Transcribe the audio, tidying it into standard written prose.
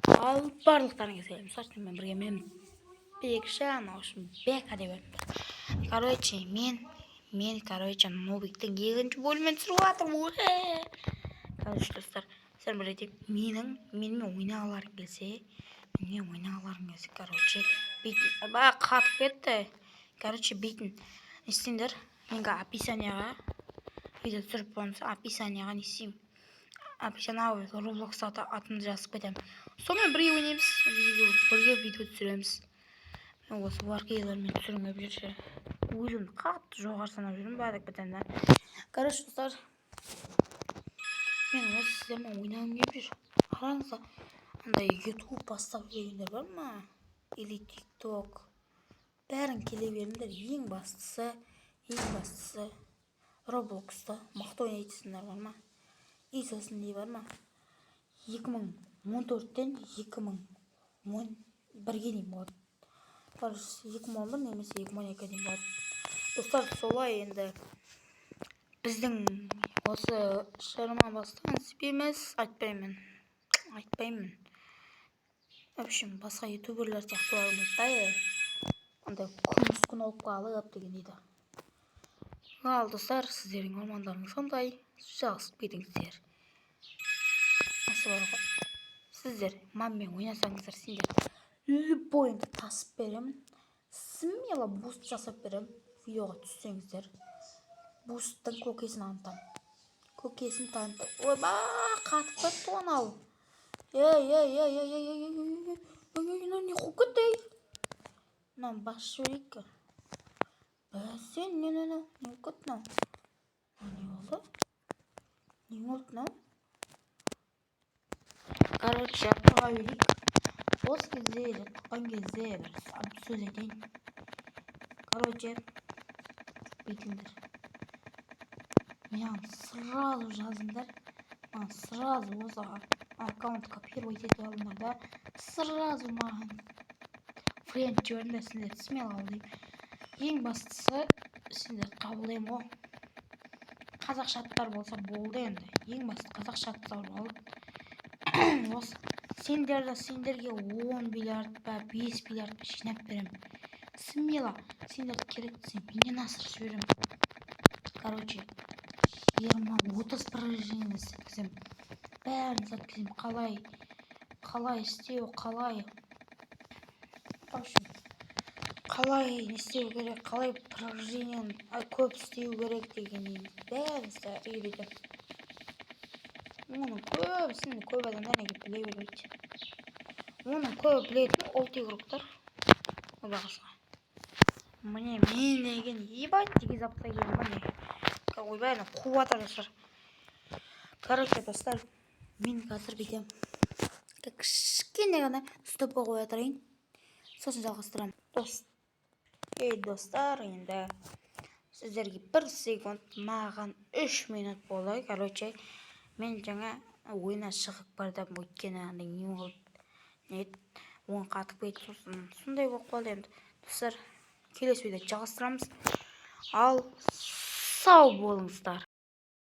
Ал барлықтарыңызға сәлем. Сочнимен бірге мен Бекжан, үшін Бека деп атаймын. Короче, мен короче, Нубиктің екінші бөлімін түсіріп жатырмын. Короче, достар, сәлем бірге менімен ойнағыларың келсе, короче, бейтін, қатып кетті. Короче, бейтін, істеңдер, менге описанияға, видео түсіріп болса, описанияға не істеймін. Описанияға Roblox атымды жазып кетемін. Сонымен бірге ойнаймыз, бірге видео түсіреміз. Мен осы варкейлермен түсірмеп жүрші. Өзімді қатты жоғары санап жүрмін, бәдік бітемді. Короче, достар, мен осы сіздермен ойнағым келіп жүр. Қараңызға, андай YouTube бастап жүргендер бар ма? Или TikTok. Бәрін келе беріңдер. Ең бастысы Roblox'та мықты ойнайтындар бар ма? И сосын не бар ма? 2014-тен 2011-ге дейін болады. 2011 немесе 2012-ге дейін болады. Достар, солай енді біздің осы шарма бастаған емес, айтпаймын. В общем, басқа ютуберлер сияқты болмайды. Андай күн алып қалып деген дейді. Ал достар, сіздердің армандарыңыз қандай? Жазып кетіңіздер. Сіздер маммен ойнасаңыздар, сендер любойыңды тасып беремін. Смело буст жасап беремін. Видеоға түссеңіздер. Бусттың көкесін танытам. Ойба, қатып кетті оны ал. Не қуып кетті? Мынаны басып жіберейік. Сен, не қуып кетті мынау? Не болды мынау? Короче, аптыға берейік. Осы кезде, жатқан кезде бір сөз айтайын. Короче, бүйтіңдер. Маған сразу жазыңдар. Маған сразу осы аккаунт копировать етіп алыңдар да. Сразу маған френд жіберіңдер, сендер смело қабылдаймын. Ең бастысы, сендер қабылдаймын ғой. Қазақша аттар болса болды енді. Ең басты қазақша аттар болды. Осы сендерге 10 миллиард ба 5 миллиард ба жинап беремін. Смело, сендер керек десем менен асырып жіберемін. Короче, 20-30 приложение істеткізем. Бәрін істеткізем. Қалай істеу, қалай не істеу керек, қалай приложениені көп істеу керек дегеннен бәрін үйретем. Оның көп адамдар неге біле бермейді. Оның көп білетін ұлт игроктар. Обағызға. Мне мен деген ебать деген заптай келді ма не? Ойбай, қуып жатыр. Короче, достар, мен қазір бүйтем. Кішкене ғана стопқа қоя тұрайын. Сосын жалғастырамын. Достар, енді сіздерге 1 секунд, маған 3 минут болды. Короче, мен жаңа ойына шығып бардым, өйткені не болды? Оң қатып кетті, сондай болып қалды енді. Достар, келесі видеода жалғастырамыз. Ал сау болыңыздар.